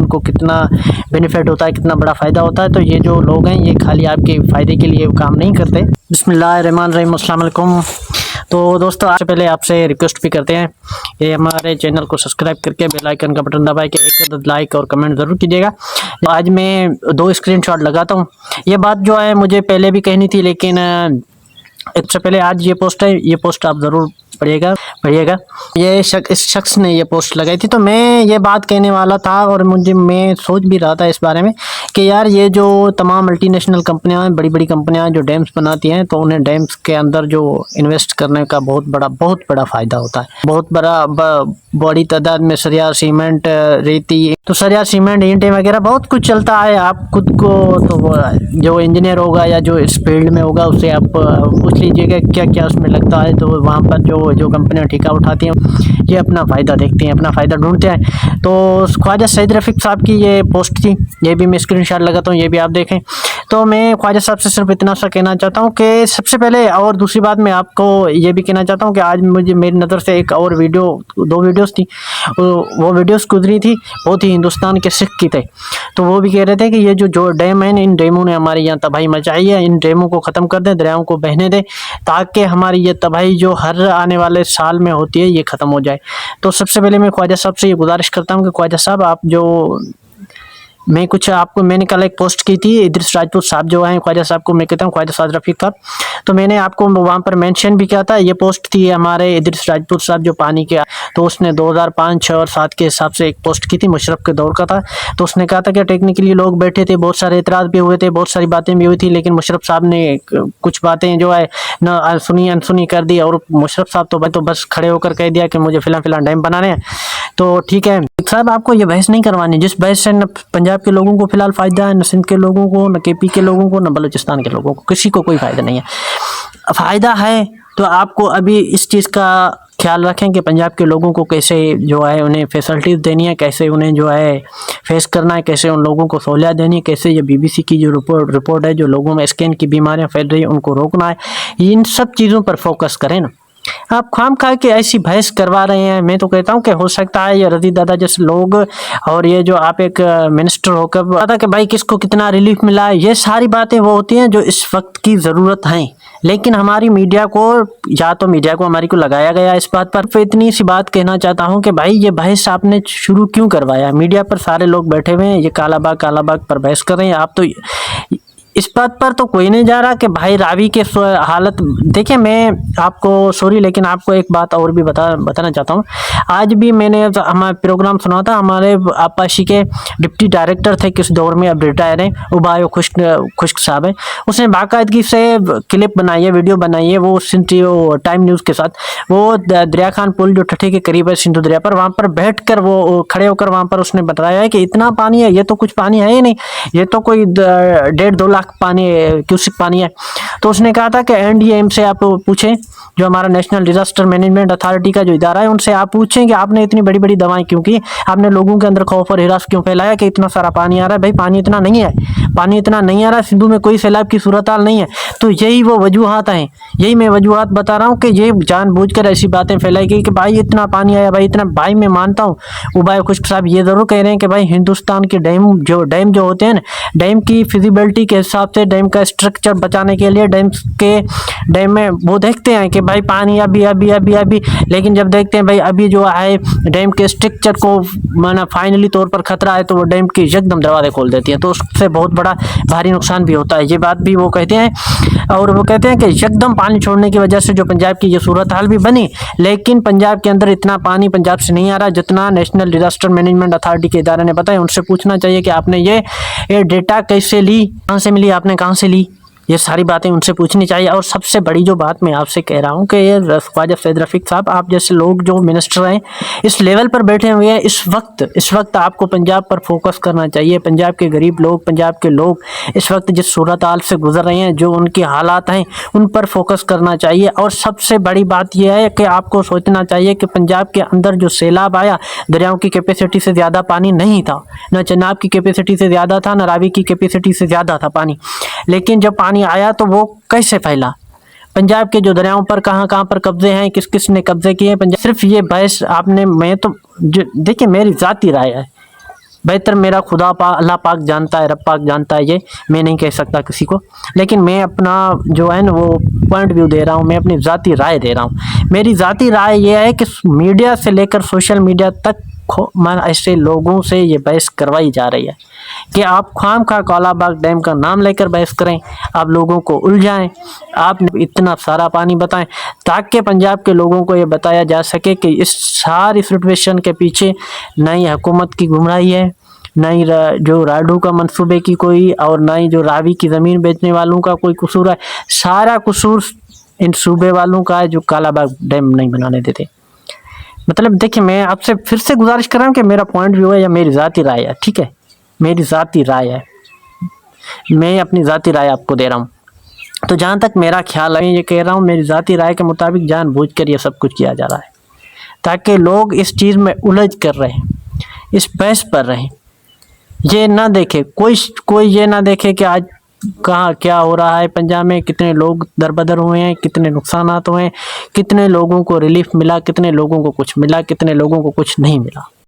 उनको कितना बेनिफिट होता है, कितना बड़ा फ़ायदा होता है। तो ये जो लोग हैं ये खाली आपके फ़ायदे के लिए काम नहीं करते। बिस्मिल्लाहिर्रहमानिर्रहीम, अस्सलाम वालेकुम। तो दोस्तों, आज से पहले आपसे रिक्वेस्ट भी करते हैं, ये हमारे चैनल को सब्सक्राइब करके बेल आइकन का बटन दबा के एक लाइक और कमेंट ज़रूर कीजिएगा। आज मैं 2 स्क्रीनशॉट लगाता हूँ। ये बात जो है मुझे पहले भी कहनी थी, लेकिन इससे पहले आज ये पोस्ट आप ज़रूर पढ़िएगा। इस शख्स ने ये पोस्ट लगाई थी, तो मैं ये बात कहने वाला था और मैं सोच भी रहा था इस बारे में कि यार ये जो तमाम मल्टीनेशनल कंपनियां हैं, बड़ी बड़ी कंपनियां जो डैम्स बनाती हैं, तो उन्हें डैम्स के अंदर जो इन्वेस्ट करने का बहुत बड़ा फ़ायदा होता है। बहुत बड़ी तादाद में सरिया, सीमेंट, रेती, तो सरिया, सीमेंट, ईंटें वगैरह बहुत कुछ चलता है। आप खुद को तो जो इंजीनियर होगा या जो इस फील्ड में होगा उससे आप पूछ लीजिएगा क्या क्या उसमें लगता है। तो वहाँ पर जो कंपनियां ठेका उठाती हैं ये अपना फ़ायदा देखती हैं, अपना फ़ायदा ढूंढते हैं। तो ख्वाजा सईद रफ़ीक साहब की ये पोस्ट थी, ये भी मैं स्क्रीनशॉट लगाता हूँ, ये भी आप देखें। तो मैं ख्वाजा साहब से सिर्फ इतना सा कहना चाहता हूँ कि सबसे पहले, और दूसरी बात मैं आपको ये भी कहना चाहता हूँ कि आज मुझे मेरी नज़र से एक और वीडियो, 2 वीडियोस थी, वो वीडियोस गुजरी थी, वो थी हिंदुस्तान के सिख की थे। तो वो भी कह रहे थे कि ये जो डैम है, इन डैमों ने हमारी यहाँ तबाही मचाई है, इन डैमों को ख़त्म कर दें, दरियाओं को बहने दें, ताकि हमारी ये तबाही जो हर आने वाले साल में होती है ये ख़त्म हो जाए। तो सबसे पहले मैं ख्वाजा साहब से ये गुजारिश करता हूँ कि ख्वाजा साहब, आप जो मैंने कल एक पोस्ट की थी, इदरिस राजपूत साहब जो हैं, ख्वाजा साहब को मैं कहता हूँ ख्वाजा सईद रफ़ीक साहब, तो मैंने आपको वहाँ पर मेंशन भी किया था। ये पोस्ट थी हमारे इदरिस राजपूत साहब जो पानी के, तो उसने 2005, 6 और 7 के हिसाब से एक पोस्ट की थी, मुशर्रफ के दौर का था। तो उसने कहा था कि टेक्निकली लोग बैठे थे, बहुत सारे एतराज़ भी हुए थे, बहुत सारी बातें भी हुई थी, लेकिन मुशर्रफ साहब ने कुछ बातें जो है न सुनी अनसुनी कर दी, और मुशर्रफ साहब तो बस खड़े होकर कह दिया कि मुझे फिलहाल डैम बनाने हैं। तो ठीक है साहब, आपको ये बहस नहीं करवानी जिस बहस से न पंजाब के लोगों को फिलहाल फ़ायदा है, न सिंध के लोगों को, न केपी के लोगों को, न बलूचिस्तान के लोगों को, किसी को कोई फ़ायदा नहीं है। फ़ायदा है तो आपको अभी इस चीज़ का ख्याल रखें कि पंजाब के लोगों को कैसे जो है उन्हें फैसिलिटीज़ देनी है, कैसे उन्हें जो है फेस करना है, कैसे उन लोगों को सहूलियत देनी है, कैसे ये बीबीसी की जो रिपोर्ट है, जो लोगों में स्किन की बीमारियाँ फैल रही हैं उनको रोकना है। इन सब चीज़ों पर फोकस करें ना। आप खाम खा के ऐसी बहस करवा रहे हैं। मैं तो कहता हूँ कि हो सकता है ये रज़ी दादा जैसे लोग, और ये जो आप एक मिनिस्टर होकर पता कि भाई किसको कितना रिलीफ मिला है, ये सारी बातें वो होती हैं जो इस वक्त की ज़रूरत हैं। लेकिन हमारी मीडिया को, या तो मीडिया को हमारी को लगाया गया इस बात पर। फिर इतनी सी बात कहना चाहता हूँ कि भाई ये बहस आपने शुरू क्यों करवाया? मीडिया पर सारे लोग बैठे हुए हैं, ये कालाबाग पर बहस कर रहे हैं। आप तो इस बात पर तो कोई नहीं जा रहा कि भाई रावी के हालत देखिए। मैं आपको सॉरी, लेकिन आपको एक बात और भी बताना चाहता हूँ। आज भी मैंने हमारा प्रोग्राम सुना था, हमारे आपाशी के डिप्टी डायरेक्टर थे किस दौर में, अब रिटायर हैं, उबायो खुश्क साहब है। उसने बाकायदगी से क्लिप बनाई है, वीडियो बनाई है, वो टाइम न्यूज़ के साथ, वो दरिया खान पुल जो ठट्ठे के करीब है सिंधु दरिया पर, वहाँ पर बैठ कर वो खड़े होकर वहाँ पर उसने बताया है कि इतना पानी है, ये तो कुछ पानी है ही नहीं, ये तो कोई 1.5-2 लाख पानी क्यूसिक पानी है। तो उसने कहा था कि एनडीएम से आप पूछें, जो हमारा नेशनल डिजास्टर मैनेजमेंट अथॉरिटी का जो इदारा है, उनसे आप पूछें कि आपने इतनी बड़ी बड़ी दवाएं क्यों की, आपने लोगों के अंदर खौफ और हिरास क्यों फैलाया कि इतना सारा पानी आ रहा है। भाई पानी इतना नहीं है, पानी इतना नहीं आ रहा है, सिंधु में कोई सैलाब की सूरत हाल नहीं है। तो यही वो वजूहात हैं, यही मैं वजूहात बता रहा हूँ कि ये जानबूझकर ऐसी बातें फैलाई गई कि भाई इतना पानी आया, भाई इतना। भाई मैं मानता हूँ उबाय खुश्क साहब ये ज़रूर कह रहे हैं कि भाई हिंदुस्तान के डैम जो होते हैं ना, डैम की फिजिबिलिटी के हिसाब से, डैम का स्ट्रक्चर बचाने के लिए डैम में वो देखते हैं कि भाई पानी अभी, लेकिन जब देखते हैं भाई अभी जो है डैम के स्ट्रक्चर को माना फाइनली तौर पर खतरा है, तो वो डैम की एकदम दरवाजे खोल देती है, तो उससे बहुत बड़ा भारी नुकसान भी होता है। ये बात भी वो कहते हैं, और वो कहते हैं कि एकदम पानी छोड़ने की वजह से जो पंजाब की ये सूरत हाल भी बनी, लेकिन पंजाब के अंदर इतना पानी पंजाब से नहीं आ रहा जितना नेशनल डिजास्टर मैनेजमेंट अथॉरिटी के इदारे ने बताया। उनसे पूछना चाहिए कि आपने ये डेटा कैसे ली, कहाँ से मिली, आपने कहाँ से ली, ये सारी बातें उनसे पूछनी चाहिए। और सबसे बड़ी जो बात मैं आपसे कह रहा हूँ कि ये ख्वाजा सईद रफ़ीक साहब, आप जैसे लोग जो मिनिस्टर हैं इस लेवल पर बैठे हुए हैं, इस वक्त आपको पंजाब पर फोकस करना चाहिए। पंजाब के गरीब लोग, पंजाब के लोग इस वक्त जिस सूरत हाल से गुजर रहे हैं, जो उनके हालात हैं, उन पर फोकस करना चाहिए। और सबसे बड़ी बात यह है कि आपको सोचना चाहिए कि पंजाब के अंदर जो सैलाब आया, दरियाओं की कैपेसिटी से ज़्यादा पानी नहीं था, न चनाब की कैपेसिटी से ज़्यादा था, न रावी की कैपेसिटी से ज़्यादा था पानी। लेकिन जब पानी आया तो वो कैसे फैला? पंजाब के जो दरियाओं पर कहाँ पर कब्जे हैं, किस किस ने कब्जे किए हैं पंजाब। सिर्फ ये बहस आपने, मैं तो देखिए मेरी ज़ाती राय है, बेहतर मेरा खुदा पाक अल्लाह पाक जानता है, रब पाक जानता है, ये मैं नहीं कह सकता किसी को। लेकिन मैं अपना जो है ना वो पॉइंट व्यू दे रहा हूँ, मैं अपनी ज़ाती राय दे रहा हूँ। मेरी ज़ाती राय ये है कि मीडिया से लेकर सोशल मीडिया तक ऐसे लोगों से ये बहस करवाई जा रही है कि आप खामखा कौलाबाग डैम का नाम लेकर बहस करें, आप लोगों को उलझाएं, आप इतना सारा पानी बताएं, ताकि पंजाब के लोगों को ये बताया जा सके कि इस सारी सिचुएशन के पीछे न ही हुकूमत की गुमराही है, न ही जो राडू का मंसूबे की कोई, और न ही जो रावी की ज़मीन बेचने वालों का कोई कसूर है। सारा कसूर इन सूबे वालों का है जो कालाबाग डैम नहीं बनाने देते। मतलब देखिए, मैं आपसे फिर से गुजारिश कर रहा हूँ कि मेरा पॉइंट व्यू है या मेरी ज़ाती राय है, ठीक है, मेरी ज़ाती राय है, मैं अपनी ज़ाती राय आपको दे रहा हूँ। तो जहाँ तक मेरा ख्याल है, ये कह रहा हूँ मेरी ज़ाती राय के मुताबिक जानबूझकर ये सब कुछ किया जा रहा है ताकि लोग इस चीज़ में उलझ कर रहें, इस बहस पर रहें। ये ना देखे कोई ये ना देखे कि आज कहाँ क्या हो रहा है, पंजाब में कितने लोग दरबदर हुए हैं, कितने नुकसानात हुए हैं, कितने लोगों को रिलीफ मिला, कितने लोगों को कुछ मिला, कितने लोगों को कुछ नहीं मिला।